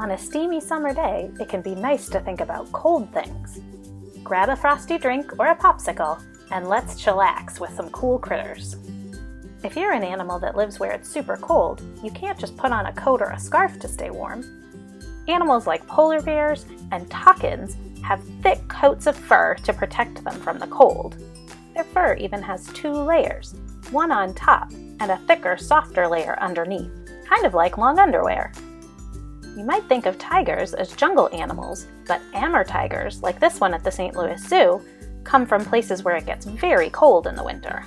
On a steamy summer day, it can be nice to think about cold things. Grab a frosty drink or a popsicle, and let's chillax with some cool critters. If you're an animal that lives where it's super cold, you can't just put on a coat or a scarf to stay warm. Animals like polar bears and toucans have thick coats of fur to protect them from the cold. Their fur even has 2 layers, one on top and a thicker, softer layer underneath, kind of like long underwear. You might think of tigers as jungle animals, but Amur tigers, like this one at the St. Louis Zoo, come from places where it gets very cold in the winter.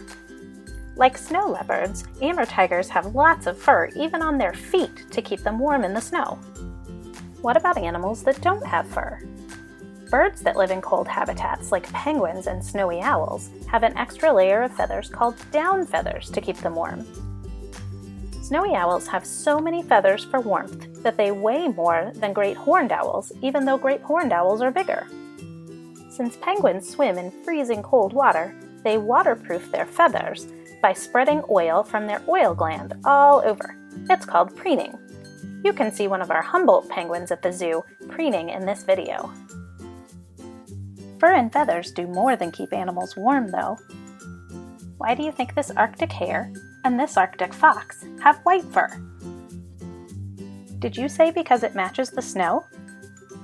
Like snow leopards, Amur tigers have lots of fur even on their feet to keep them warm in the snow. What about animals that don't have fur? Birds that live in cold habitats like penguins and snowy owls have an extra layer of feathers called down feathers to keep them warm. Snowy owls have so many feathers for warmth that they weigh more than great horned owls, even though great horned owls are bigger. Since penguins swim in freezing cold water, they waterproof their feathers by spreading oil from their oil gland all over. It's called preening. You can see one of our Humboldt penguins at the zoo preening in this video. Fur and feathers do more than keep animals warm, though. Why do you think this Arctic hare and this Arctic fox have white fur? Did you say because it matches the snow?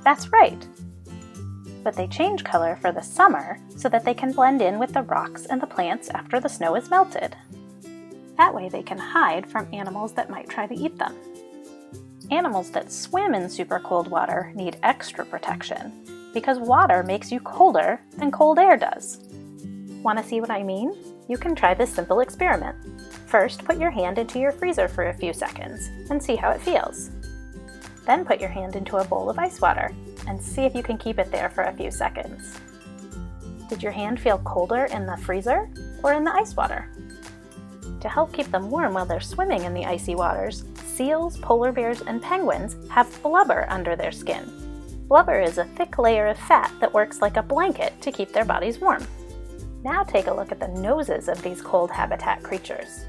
That's right. But they change color for the summer so that they can blend in with the rocks and the plants after the snow is melted. That way they can hide from animals that might try to eat them. Animals that swim in super cold water need extra protection because water makes you colder than cold air does. Want to see what I mean? You can try this simple experiment. First, put your hand into your freezer for a few seconds and see how it feels. Then put your hand into a bowl of ice water and see if you can keep it there for a few seconds. Did your hand feel colder in the freezer or in the ice water? To help keep them warm while they're swimming in the icy waters, seals, polar bears, and penguins have blubber under their skin. Blubber is a thick layer of fat that works like a blanket to keep their bodies warm. Now take a look at the noses of these cold habitat creatures.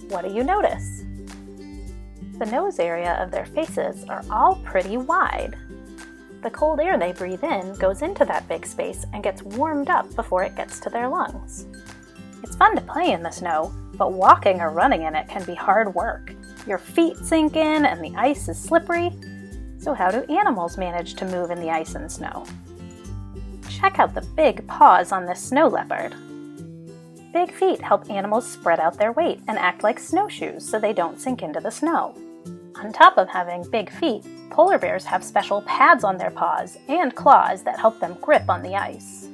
What do you notice? The nose area of their faces are all pretty wide. The cold air they breathe in goes into that big space and gets warmed up before it gets to their lungs. It's fun to play in the snow, but walking or running in it can be hard work. Your feet sink in and the ice is slippery. So how do animals manage to move in the ice and snow? Check out the big paws on this snow leopard. Big feet help animals spread out their weight and act like snowshoes so they don't sink into the snow. On top of having big feet, polar bears have special pads on their paws and claws that help them grip on the ice.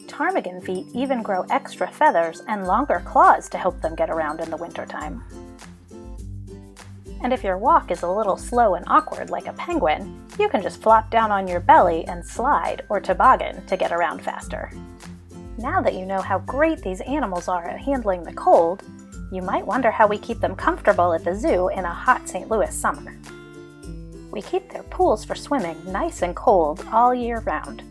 Ptarmigan feet even grow extra feathers and longer claws to help them get around in the wintertime. And if your walk is a little slow and awkward like a penguin, you can just flop down on your belly and slide or toboggan to get around faster. Now that you know how great these animals are at handling the cold, you might wonder how we keep them comfortable at the zoo in a hot St. Louis summer. We keep their pools for swimming nice and cold all year round.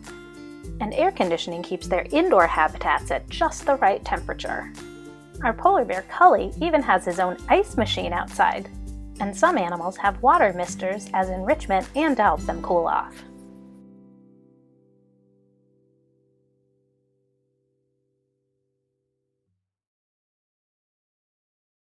And air conditioning keeps their indoor habitats at just the right temperature. Our polar bear Cully even has his own ice machine outside. And some animals have water misters as enrichment and to help them cool off.